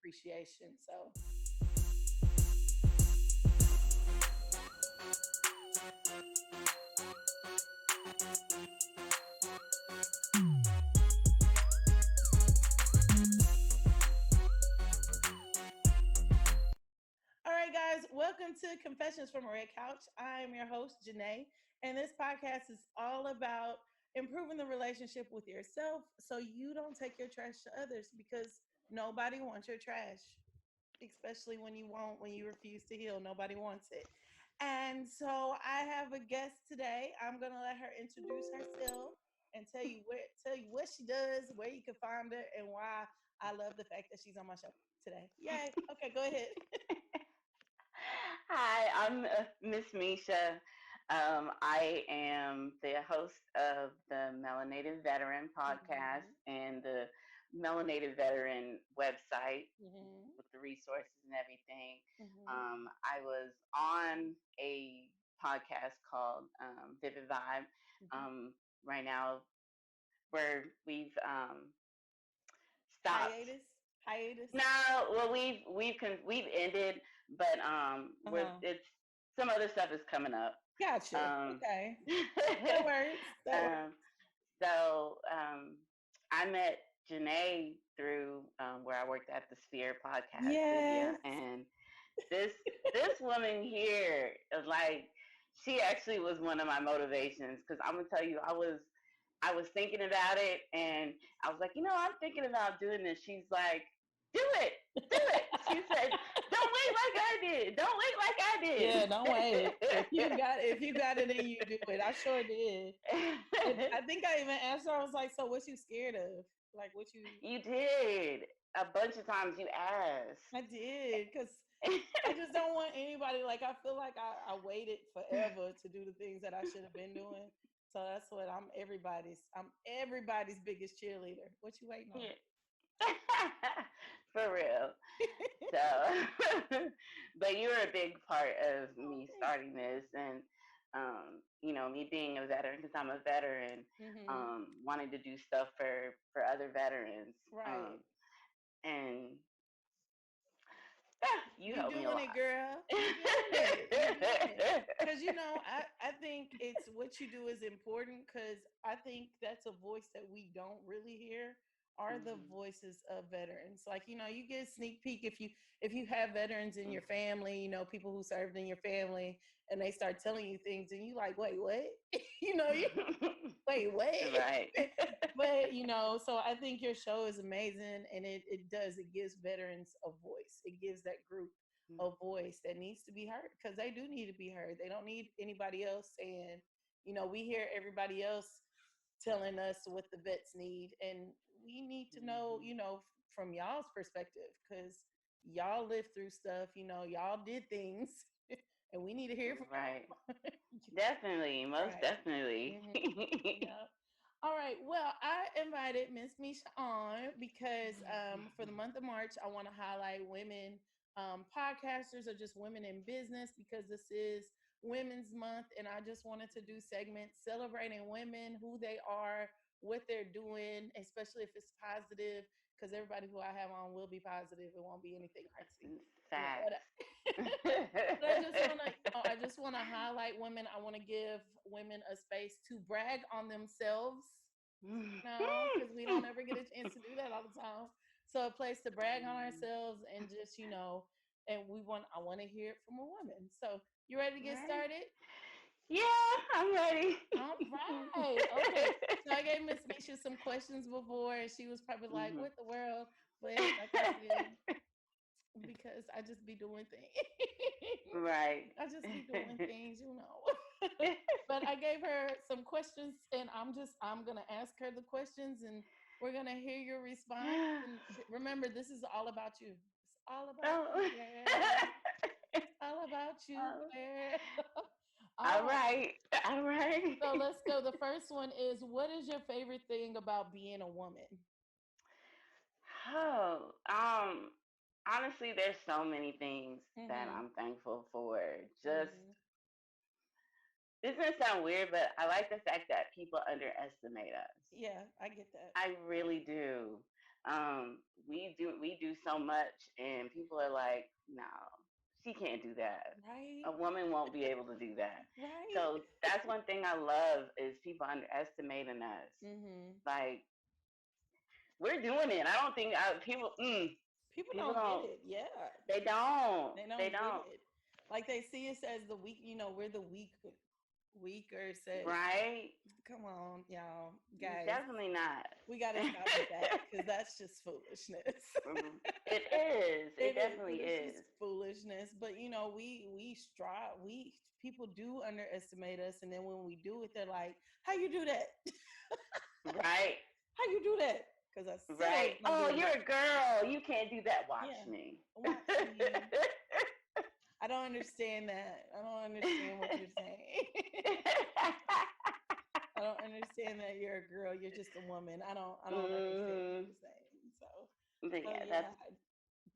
appreciation. So all right, guys, welcome to Confessions from a Red Couch. I'm your host, Janae, and this podcast is all about improving the relationship with yourself so you don't take your trash to others because nobody wants your trash, especially when you refuse to heal. Nobody wants it. And so I have a guest today. I'm gonna let her introduce herself and tell you what she does, where you can find her, and why I love the fact that she's on my show today. Yay. Okay, go ahead. Hi, I'm Miss Misha. I am the host of the Melanated Veteran podcast Mhm. and the Melanated Veteran website Mhm. with the resources and everything. Mhm. I was on a podcast called Vivid Vibe. Mhm. Um, right now, where we've stopped. Hiatus. Hiatus. No, well, we've ended, but Uh we're huh. it's some other stuff is coming up. Gotcha. Um, Okay. That works. That works. um, so I met Janae through where I worked at the Sphere podcast studio, Yes. and this this woman here is like she actually was one of my motivations because I'm gonna tell you I was thinking about it and I was like, I'm thinking about doing this. She's like, do it, do it. She said, don't wait like I did. Don't wait like I Yeah, don't wait. did. If you got it and you do it. I sure did. And I think I even asked her, I was like, so what you scared of? Like what you You did. A bunch of times you I asked. did, because I just don't want anybody like I feel like I waited forever to do the things that I should have been doing. So that's what I'm everybody's biggest cheerleader. What you waiting on? Yeah. For real. So, but you were a big part of Oh, me thank starting this and, me being a veteran because I'm a veteran, you. Mhm. wanting to do stuff for other veterans. Right. And you You helped me a doing it, lot. girl. You doing it. You doing it. Because, I think it's what you do is important because I think that's a voice that we don't really hear are the Mhm. voices of veterans. Like, you get a sneak peek if you have veterans in your Mhm. family, people who served in your family, and they start telling you things and you like, wait, what? You wait, what? Right. But so I think your show is amazing, and it gives veterans a voice. It gives that group a voice that needs to be heard because they do need to be heard. They don't need anybody else saying, we hear everybody else telling us what the vets need, and we need to know, Mhm. from y'all's perspective because y'all lived through stuff, y'all did things, and we need to hear from Right. y'all. Definitely. Most Right. definitely. Hmm. Yeah. All right. Well, I invited Miss Misha on because for the month of March, I want to highlight women podcasters or just women in business because this is Women's Month, and I just wanted to do segments celebrating women, who they are, what they're doing, especially if it's positive. Because everybody who I have on will be positive. It won't be anything artsy. But Facts. but I just want to highlight women. I want to give women a space to brag on themselves, because we don't ever get a chance to do that all the time. So a place to brag on ourselves and just, and I want to hear it from a woman. So you ready to get Right. started? Yeah, I'm ready. All right. Okay. So I gave Miss Misha some questions before, and she was probably like, Mhm. "What the world?" But like I said, because I just be doing things. Right. I just be doing things. But I gave her some questions, and I'm gonna ask her the questions, and we're gonna hear your response. And remember, this is all about you. It's all about you, Oh. girl. It's all about you, Oh. girl. All All right. right. All right. So let's go. The first one is, what is your favorite thing about being a woman? Oh, honestly, there's so many things that Mm-hmm. I'm thankful for. Just Mm-hmm. this gonna sound weird, but I like the fact that people underestimate us. Yeah, I get that. I really do. we do so much, and people are like, no, she can't do that. Right. A woman won't be able to do that. Right. So that's one thing I love is people underestimating us. Mm-hmm. Like we're doing it. I don't think people. People People don't get don't. it. Yeah. They don't. They They don't get don't. it. Like they see us as the weak, we're the weaker sex. Right? Come on, y'all, guys. Definitely not. We got to stop with that because that's just foolishness. It is. It It is. definitely It is just is. foolishness. But we strive. We people do underestimate us, and then when we do it, they're like, "How you do that? Right. How you do that?" Because I said I Right. was gonna Oh, do you're it. a girl. You can't do that. Watch Yeah, me. watch me. I don't understand that. I don't understand what you're saying. I don't understand that you're a girl. You're just a woman. I don't understand what mm, you're saying. So but so yeah, yeah, that's I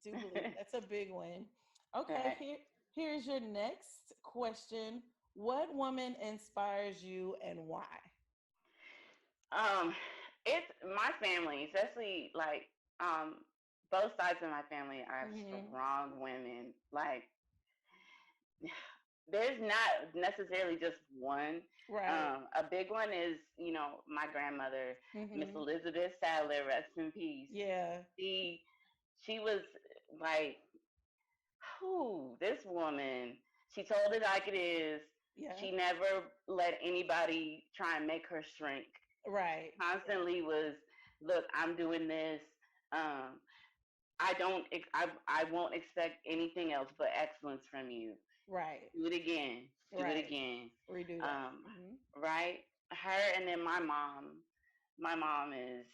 do believe that's a big one. Okay, right. here's your next question. What woman inspires you and why? Um, it's my family, especially like um both sides of my family are Mm-hmm. strong women. Like there's not necessarily just one. Right. A big one is, my grandmother, Miss Mm-hmm. Elizabeth Sadler, rest in peace. Yeah. She she was like, who this woman? She told it like it is. Yeah. She never let anybody try and make her shrink. Right. Yeah. Constantly was, look, I'm doing this. Um, I won't expect anything else but excellence from you. Right. Do it again. Do it Right. again. Redo that. Um, Mm-hmm. right? Her and then my mom. My mom is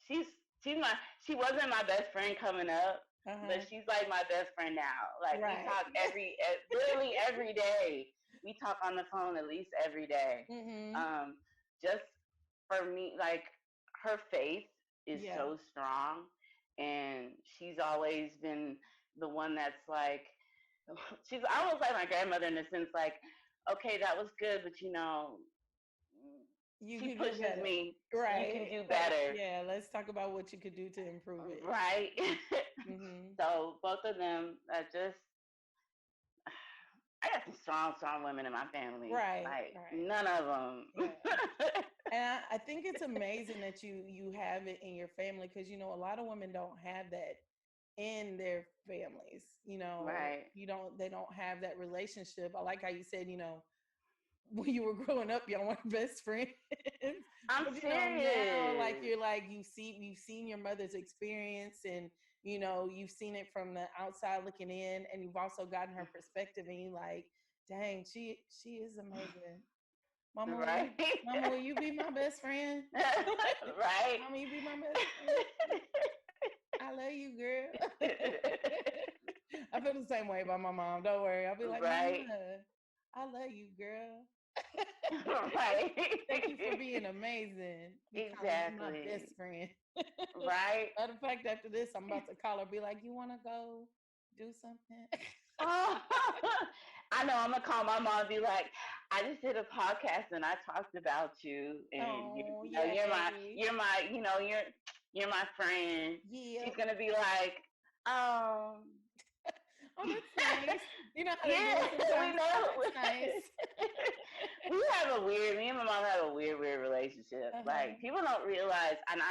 she's she's my she wasn't my best friend coming up, but Uh-huh. she's like my best friend now. Like we Right. talk literally every day. We talk on the phone at least every day. Mm-hmm. Um, just for me, like her faith is Yeah. so strong, and she's always been the one that's like she's almost like my grandmother in the sense like, okay, that was good, but You she could do pushes better. me. You Right. can do Like, better, yeah, let's talk about what you could do to improve it. right? Mm-hmm. So both of them are just. I got some strong, strong women in my family. Right. Like Right. none of them. Yeah. And I think it's amazing that you have it in your family because a lot of women don't have that in their families. Right. You don't they don't have that relationship. I like how you said, when you were growing up, y'all weren't best friends. I'm But now like serious. you're like you've seen your mother's experience and you've seen it from the outside looking in and you've also gotten her perspective and you like, dang, she is amazing. Mama, Right. will you be my best friend? Right. Mama, you be my best friend. I love you, girl. I feel the same way about my mom. Don't worry. I'll be like, Right. Mama, I love you, girl. Right. Thank you for being amazing. Becoming my best Exactly. friend. Right. Matter of fact, after this, I'm about to call her, be like, you want to go do something? Oh, I know. I'm gonna call my mom and be like, I just did a podcast and I talked about you, and Oh, yay. you're my friend. Yeah. She's gonna be like, Oh, that's nice. You know how they do yeah, it we sometimes. Oh, know. that's nice. Me and my mom have a weird relationship. Uh-huh. Like people don't realize, and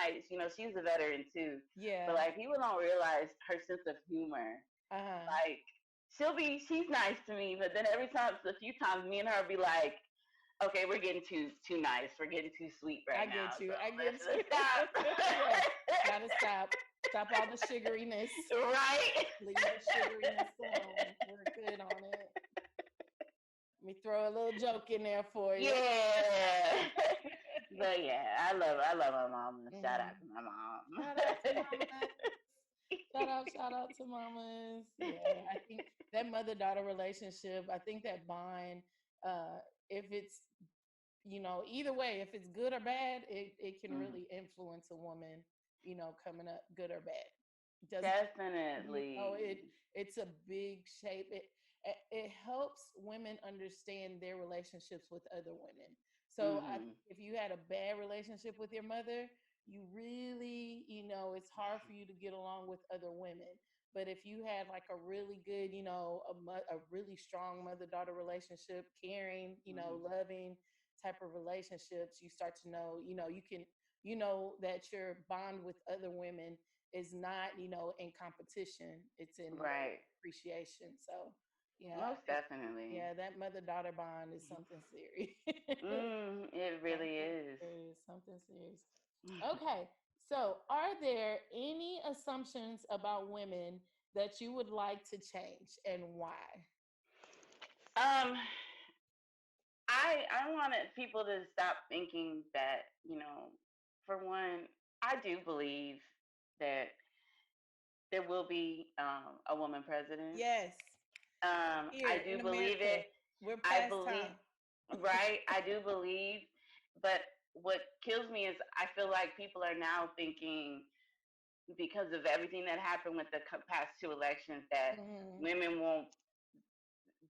she's a veteran too, but Yeah. like people don't realize her sense of humor. Uh-huh. Like she's nice to me, but then a few times, me and her be like, okay, we're getting too nice, we're getting too sweet I right now, get you. so I get let's you. stop. Yeah. Gotta stop. Stop all the sugariness. Right? Leave the sugariness alone. We're good on it. Let me throw a little joke in there for you. Yeah. But yeah, I love my mom. Shout out to my mom. Shout out to mamas. Shout out to mamas. Yeah, I think that mother-daughter relationship, I think that bond, if it's, either way, if it's good or bad, it can Mm, really influence a woman, coming up good or bad. Doesn't definitely. it's a big shape. It helps women understand their relationships with other women. So I Hmm. think if you had a bad relationship with your mother, you really, it's hard for you to get along with other women. But if you had like a really good, a really strong mother daughter relationship, caring, Mhm. loving type of relationships, you start to know, you can, that your bond with other women is not, in competition, it's in love Right. appreciation. So, yeah, Most definitely. yeah, that mother daughter bond is something serious. It really Something is. serious, something serious. Okay, so are there any assumptions about women that you would like to change and why? um, I wanted people to stop thinking that, for one, I do believe that there will be a woman president. Yes, I here do in believe it. America, we're I past believe, time. right? I do believe, but what kills me is I feel like people are now thinking, because of everything that happened with the past two elections, that Mhm. women won't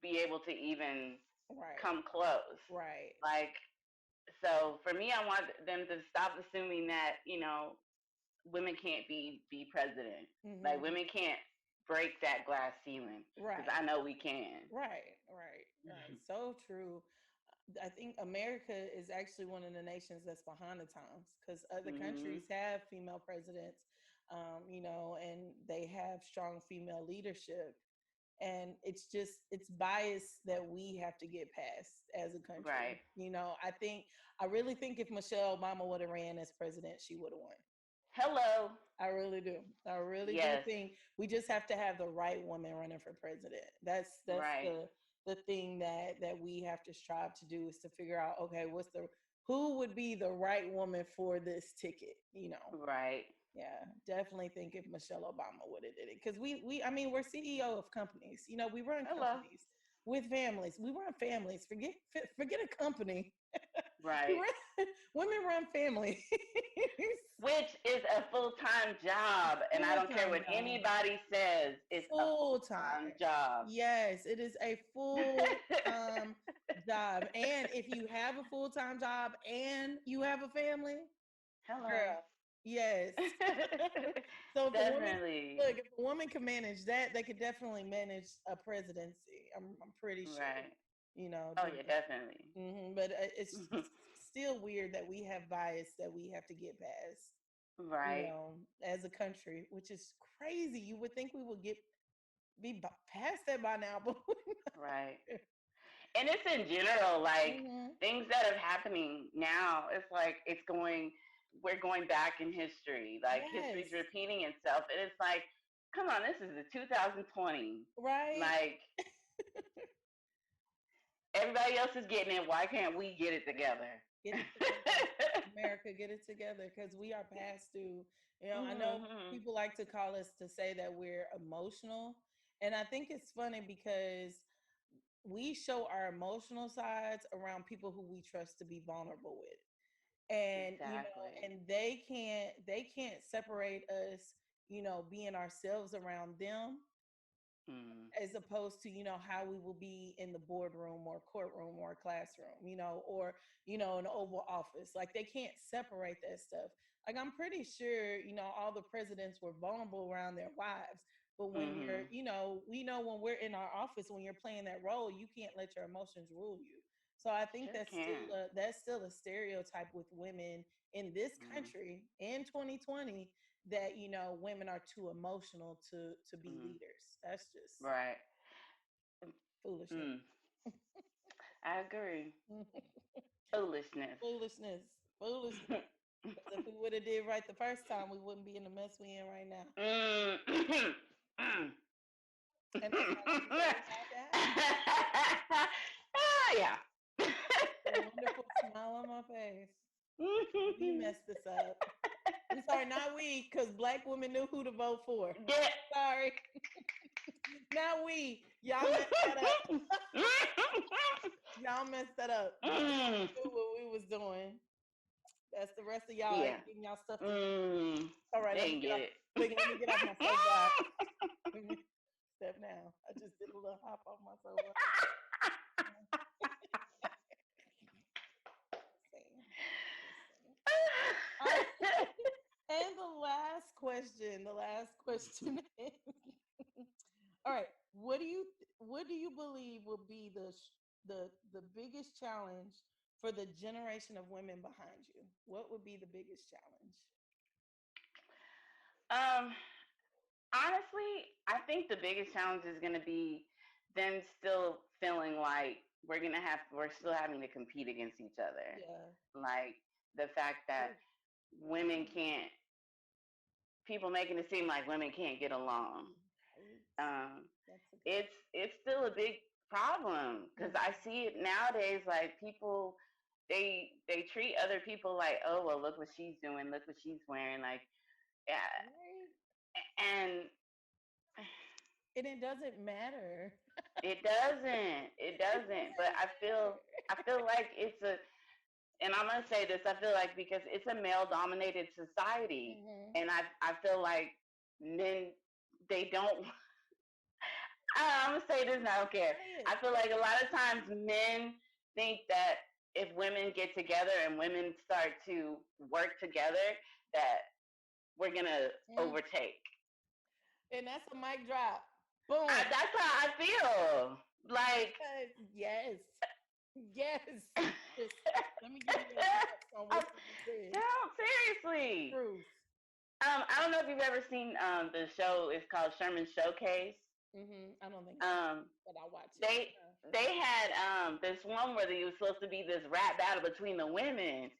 be able to even Right, come close. right. Like, so for me, I want them to stop assuming that, women can't be president. Like, Hmm. women can't break that glass ceiling, because Right, I know we can. right. So true. I think America is actually one of the nations that's behind the times because other Hmm. countries have female presidents, and they have strong female leadership. And it's bias that we have to get past as a country. Right. I really think if Michelle Obama would have ran as president, she would have won. Hello. I really do. I really do Yes. think we just have to have the right woman running for president. That's Right. the thing that we have to strive to do is to figure out, okay, who would be the right woman for this ticket. Right. Yeah, definitely think if Michelle Obama would have did it, because we I mean we're CEO of companies. We run Hello. companies with families. We run families. Forget a company. We Right. run, women run families. Which is a full time job. And I Full don't care time what job. anybody says, it's a full Full time time. job. Yes, it is a full time job. And if you have a full time job and you have a family, Hello. girl, yes. So if a woman Definitely. look, if a woman can manage that, they could definitely manage a presidency. I'm pretty sure. Right. Oh, To yeah, definitely. but it's still weird that we have bias that we have to get past. Right. As a country, which is crazy. You would think we would past that by now, but Right. And it's in general, like hmm things that are happening now, it's like we're going back in history. Like yes, history's repeating itself. And it's like, come on, this is the 2020. right. Like, everybody else is getting it. Why can't we get it together? Get it together, America. Get it together, because we are past due. I know Hmm. people like to call us to say that we're emotional, and I think it's funny because we show our emotional sides around people who we trust to be vulnerable with. And Exactly. they can't separate us, being ourselves around them, Mm. as opposed to how we will be in the boardroom or courtroom or classroom, or an oval office. Like, they can't separate that stuff. Like, I'm pretty sure all the presidents were vulnerable around their wives, but when you're Hmm. we know when we're in our office, when you're playing that role, you can't let your emotions rule you. So I think Sure can. that's still a stereotype with women in this Mm. country in 2020, that women are too emotional to be Mm. leaders. That's just Right. foolishness. Mm. I agree. Foolishness. Foolishness. Foolishness. Because if we would have did right the first time, we wouldn't be in the mess we in right now. Mm. Mm. And that's why things always have to happen. Ah, yeah. A wonderful smile on my face. We messed this up. I'm sorry, not we, because black women knew who to vote for. Yeah. Sorry. Not we. Y'all messed that up. Y'all messed that up. We Mm. knew what we was doing. That's the rest of y'all Yeah. ain't getting y'all stuff together. Mm. All right, They let me didn't get get off. it. Let me get off my soapbox. Let me step now. I just did a little hop off my soapbox. Just saying. Just saying. All right. question. The last question. All right. What do you believe will be the biggest challenge for the generation of women behind you? What would be the biggest challenge? Um, Honestly, I think the biggest challenge is going to be them still feeling like we're still having to compete against each other. Yeah. Like the fact that women can't, people making it seem like women can't get along. Right. Um, That's a good. it's still a big problem because I Mhm. see it nowadays. Like people, they treat other people like, oh well, look what she's doing, look what she's wearing. Like, yeah, Right. and And it doesn't matter. it doesn't. It It doesn't. But doesn't I feel like it's a, and I'm gonna say this. I feel like because it's a male dominated society, matter. and I feel like men, they don't. I'm gonna say this, and I don't care. Say I it. feel like a lot of times men think that if women get together and women start to work together, that we're gonna Mm. overtake. And that's a mic drop. Boom. That's how I feel. Like Yes. Yes. Just let me give you your thoughts on what you just said. no, seriously. Truth. I don't know if you've ever seen the show. It's called Sherman Showcase. I don't think so, Um, but I'll watch it. they they had this one where there was supposed to be this rap battle between the women,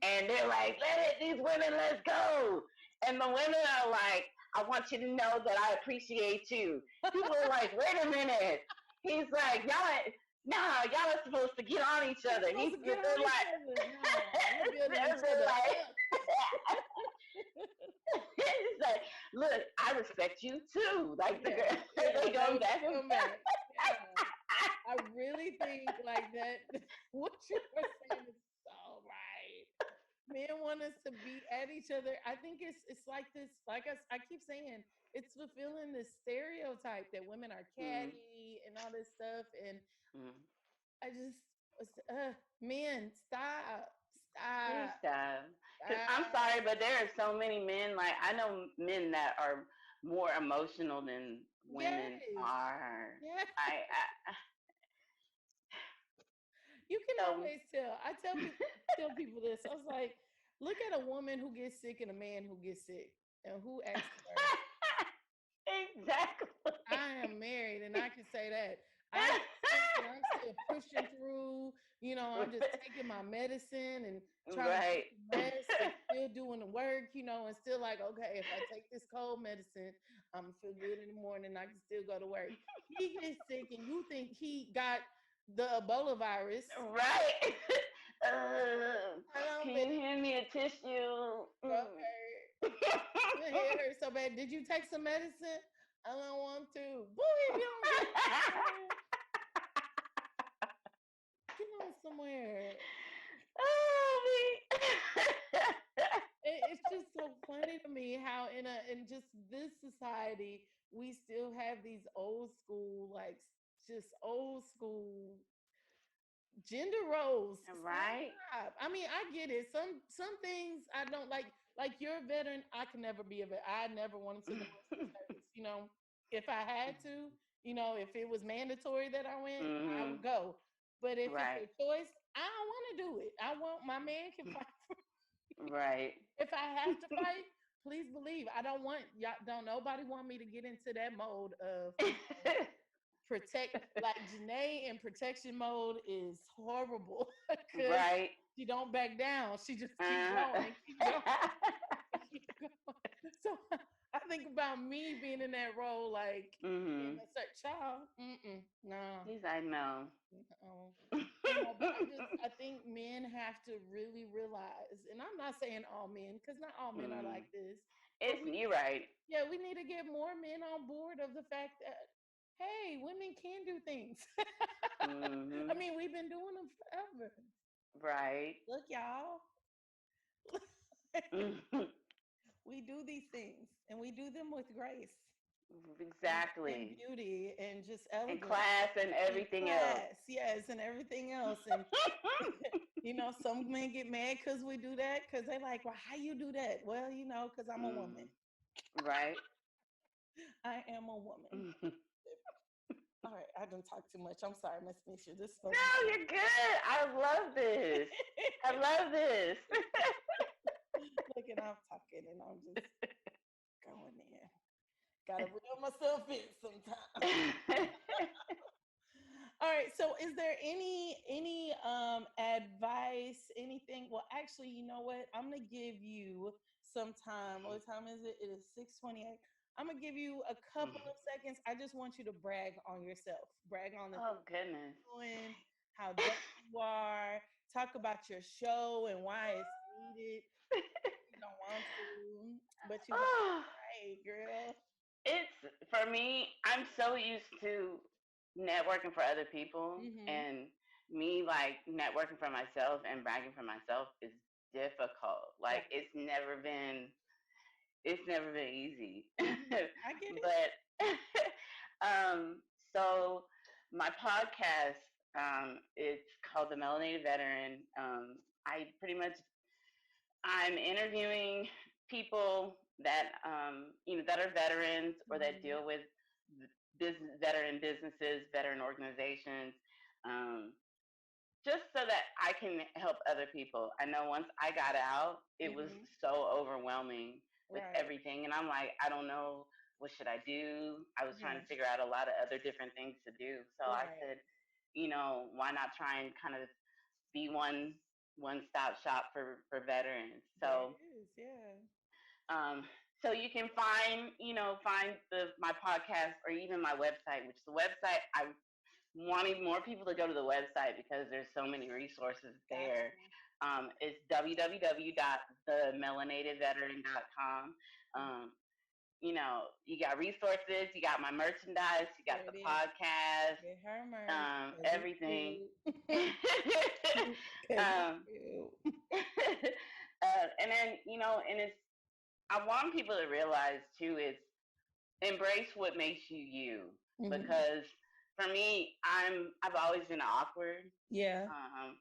and they're like, "Let it, these women, let's go!" And the women are like, "I want you to know that I appreciate you." People are like, "Wait a minute." He's like, "Y'all, nah, y'all are supposed to get on each We're other." supposed to get They're on each like, other. No, we're building each they're other like, up. he's like, "Look, I respect you too." Like the Yeah, girl, yeah, they that going was back a and comeback. Yeah. I really think like that. What you were saying is so right. Men want us to be at each other. I think it's like this. Like I keep saying, it's fulfilling this stereotype that women are mm, catty and all this stuff. And mm. I just, men, Please stop, stop. Because I'm stop. sorry, but there are so many men. Like I know men that are more emotional than women Yes, are. yes. I You can so always tell. I tell people this. I was like, look at a woman who gets sick and a man who gets sick, and who acts first. exactly. I am married, and I can say that I get sick and I'm still pushing through. I'm just taking my medicine and trying to get right. some rest and still doing the work. And still like, okay, if I take this cold medicine, I'm gonna feel good in the morning. I can still go to work. He gets sick, and you think he got the Ebola virus. right. I know, Can baby. you hand me a tissue? Okay. My head hurts so bad. Did you take some medicine? I don't want to. Boy, if you don't get on somewhere. oh, It's just so funny to me how in just this society we still have these old school, like, just old school gender roles. right. Stop. I mean, I get it. Some things I don't like. Like, you're a veteran. I can never be a vet. I never wanted to go into the service. If I had to, if it was mandatory that I went, I hmm would go. But if it's Right. a choice, I don't want to do it. I want my man can fight. Right. If I have to fight, please believe I don't want y'all. Don't nobody want me to get into that mode of protect. Like, Janae in protection mode is horrible because right. she don't back down. She just keep Uh, going and keep going and keep going. So I think about me being in that role, like, in hmm a certain child. No. He's like, no. No. But I think men have to really realize, and I'm not saying all men, because not all men are mm. like this, but It's you right. yeah, we need to get more men on board of the fact that, hey, women can do things. I hmm mean, we've been doing them forever. Right. Look, y'all, Mhm. we do these things, and we do them with grace and Exactly. beauty and just And elegance class and and everything else. class, yes, and everything else. And some men get mad because we do that, because they like, well, how you do that? Well, because I'm a mm. woman. Right. I am a woman. No, All right, I didn't talk too much. I'm sorry, Miss Misha. This is supposed you're good. I love this. I love this. look, and I'm talking, and I'm just going in. Gotta reel myself in sometimes. All right. So, is there any advice, anything? Well, actually, you know what? I'm gonna give you some time. What time is it? It is 6:28. I'm gonna give you a couple of seconds. I just want you to brag on yourself. Brag on the Oh things goodness. you're doing, how dope you are. Talk about your show and why it's needed. You don't want to, but you got Oh, it right, girl. it's for me. I'm so used to networking for other people, Mm-hmm. and me like networking for myself and bragging for myself is difficult. Like Right. it's never been easy. Mm-hmm. I get it. But um, so my podcast, it's called the Melanated Veteran. I pretty much I'm interviewing people that that are veterans or that Mm-hmm. deal with business veteran businesses, veteran organizations. Um, just so that I can help other people. I know once I got out, it was Mm-hmm. so overwhelming with Right. everything, and I'm like, I don't know what should I do. I was trying Yeah. to figure out a lot of other different things to do. So I Right. said, why not try and kind of be one stop shop for veterans. There So it is. Yeah. um, so you can find my podcast or even my website, which the website I wanting more people to go to the website because there's so many resources there. Gotcha. It's www.themelanatedveteran.com. Um, you got resources, you got my merchandise, you got There the it is. podcast, Get her merch because it's everything. cute. Because it's um, cute. and then and it's I want people to realize too is embrace what makes you you Mm-hmm. because for me I've always been awkward. Yeah. um,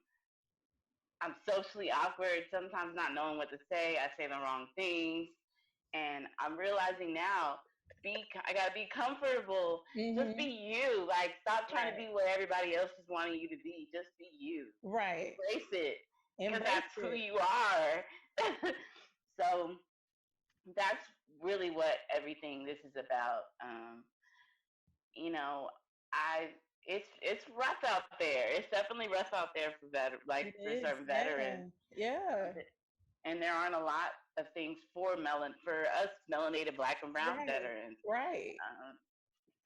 I'm socially awkward, sometimes not knowing what to say. I say the wrong things, and I'm realizing now I gotta be comfortable. Just be Mm-hmm. you. Like stop trying to Right. be what everybody else is wanting you to be. Just be you. Right. Embrace it because Embrace that's who it. you are. So that's really what everything this is about. You know, I it's rough out there. It's definitely rough out there for It for is. certain veterans, Yeah. Yeah. and there aren't a lot of things for us melanated Black and brown Right. veterans. Right. Um,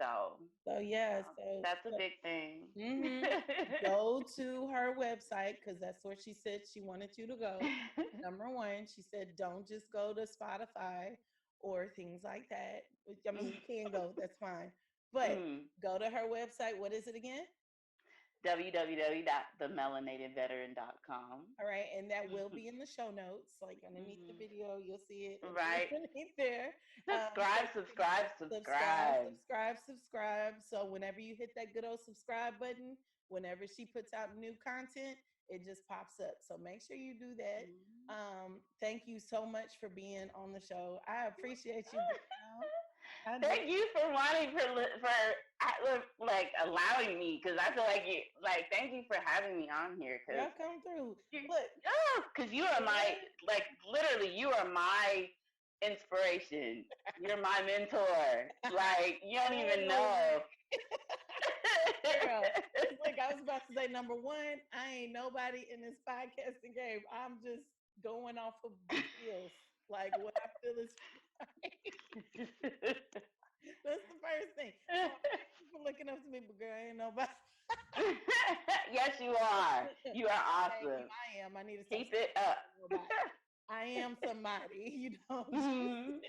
so So yeah. So, that's a so big thing. mm-hmm. Go to her website because that's where she said she wanted you to go. Number one, she said don't just go to Spotify or things like that. I mean, you can go, that's fine. But mm. go to her website. What is it again? www.themelanatedveteran.com. All right, and that will be in the show notes, like underneath the Mm-hmm. video, you'll see it Right. underneath there. So Subscribe, you can subscribe, subscribe, subscribe. subscribe, subscribe. So whenever you hit that good old subscribe button, whenever she puts out new content, it just pops up. So make sure you do that. Thank you so much for being on the show. I appreciate you being on. I do. Thank you for wanting like allowing me because I feel like thank you for having me on here because Y'all come through. you Look, because you are my like literally you are my inspiration. You're my mentor. Like you don't even know. girl, look, I was about to say number one, I ain't nobody in this podcasting game. I'm just going off of feels. Like what I feel is that's the first thing. So people looking up to me, but girl, ain't nobody. Yes, you are. You are Thank you. awesome. I am. I need to start Keep it up. about it. I am somebody, Mhm.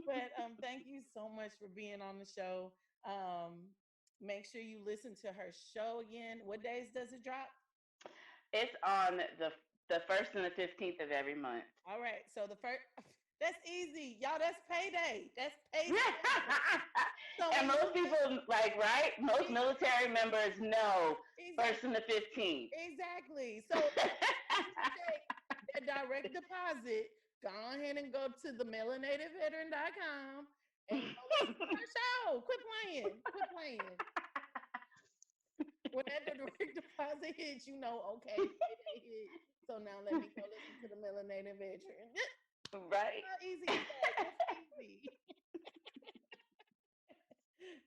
but thank you so much for being on the show. Make sure you listen to her show again. What days does it drop? It's on the first and the 15th of every month. All right. So the first, that's easy, y'all. That's payday. That's payday. So And most people right? Most military members know first exactly, and the 15th. exactly. So take that direct deposit go ahead and go to the melanatedveteran.com and go listen to her show. Quit playing. Quit playing. When that direct deposit hits, you know, okay, payday hit. So now let me go listen to the Melanated Veteran. Right. How easy is that? That's easy.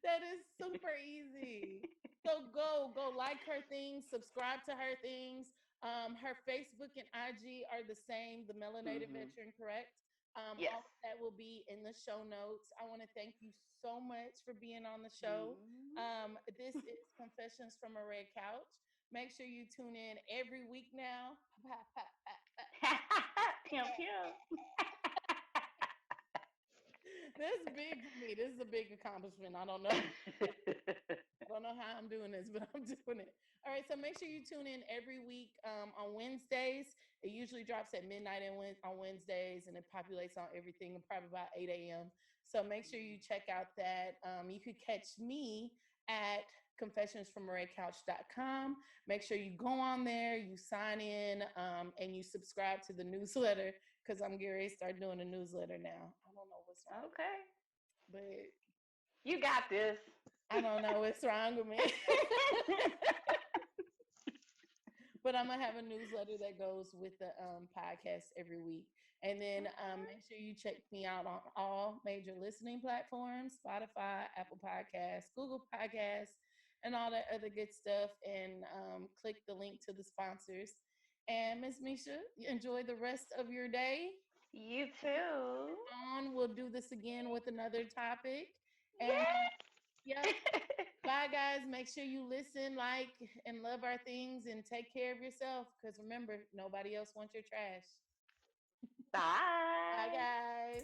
That is super easy. So go like her things, subscribe to her things. Her Facebook and IG are the same, the Melanated Veteran, correct? Yes. All of that will be in the show notes. I want to thank you so much for being on the show. This is Confessions from a Red Couch. Make sure you tune in every week now. Pew pew. That's big for me. This is a big accomplishment. I don't know. I don't know how I'm doing this, but I'm doing it. All right, so make sure you tune in every week on Wednesdays. It usually drops at midnight on Wednesdays, and it populates on everything probably about 8 a.m. So make sure you check out that. You could catch me at confessionsfromaredcouch.com. Make sure you go on there, you sign in, and you subscribe to the newsletter because I'm getting ready to start doing a newsletter now. I don't know what's wrong, Okay. but You got this. I don't know what's wrong with me. But I'm gonna have a newsletter that goes with the podcast every week. And then make sure you check me out on all major listening platforms: Spotify, Apple Podcasts, Google Podcasts, and all that other good stuff. And click the link to the sponsors. And Miss Misha, enjoy the rest of your day. You too. We'll do this again with another topic. And Yes. yep. Bye, guys. Make sure you listen, like, and love our things and take care of yourself because remember, nobody else wants your trash. Bye, Bye. guys.